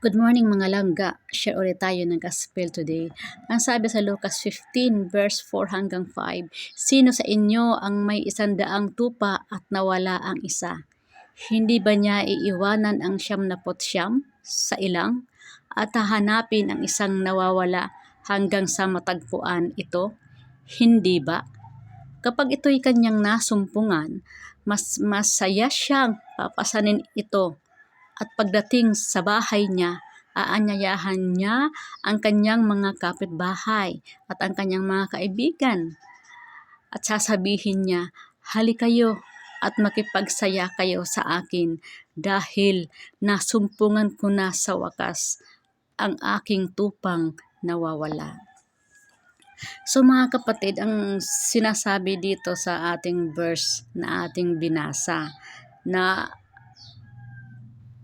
Good morning mga langga. Share ulit tayo ng gospel today. Ang sabi sa Lucas 15 verse 4 hanggang 5, sino sa inyo ang may 100 tupa at nawala ang isa? Hindi ba niya iiwanan ang 99 sa ilang at hahanapin ang isang nawawala hanggang sa matagpuan ito? Hindi ba? Kapag ito'y kanyang nasumpungan, mas masaya siyang papasanin ito at pagdating sa bahay niya, aanyayahan niya ang kanyang mga kapitbahay at ang kanyang mga kaibigan. At sasabihin niya, halikayo at makipagsaya kayo sa akin dahil nasumpungan ko na sa wakas ang aking tupang nawawala. So mga kapatid, ang sinasabi dito sa ating verse na ating binasa na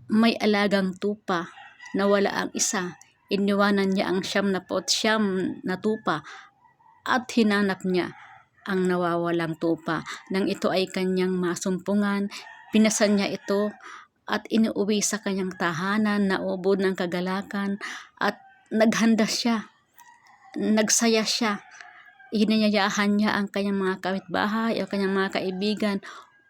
may alagang tupa, nawala ang isa, iniwanan niya ang 99 na tupa at hinanap niya ang nawawalang tupa. Nang ito ay kanyang masumpungan, pinasan niya ito at inuuwi sa kanyang tahanan, naubod ng kagalakan at naghanda siya, nagsaya siya. Hinanyayahan niya ang kanyang mga kapitbahay o kanyang mga kaibigan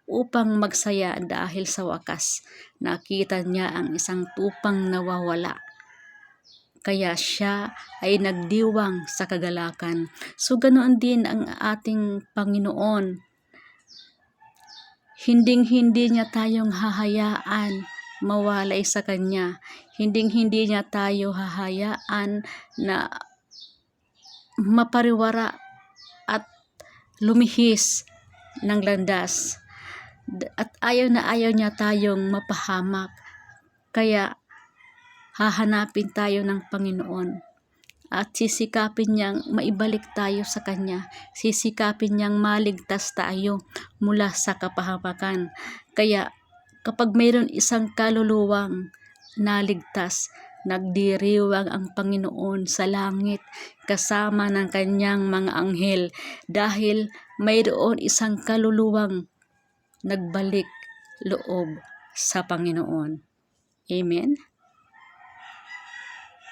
upang magsaya dahil sa wakas nakita niya ang isang tupang nawawala. Kaya siya ay nagdiwang sa kagalakan. So ganoon din ang ating Panginoon. Hinding-hindi niya tayong hahayaan mawalay sa Kanya. Hinding-hindi niya tayo hahayaan na mapariwara at lumihis ng landas. At ayaw niya tayong mapahamak. Kaya hahanapin tayo ng Panginoon at sisikapin niyang maibalik tayo sa Kanya. Sisikapin niyang maligtas tayo mula sa kapahamakan. Kaya kapag mayroon isang kaluluwang naligtas, nagdiriwang ang Panginoon sa langit kasama ng Kanyang mga anghel dahil mayroon isang kaluluwang nagbalik loob sa Panginoon. Amen.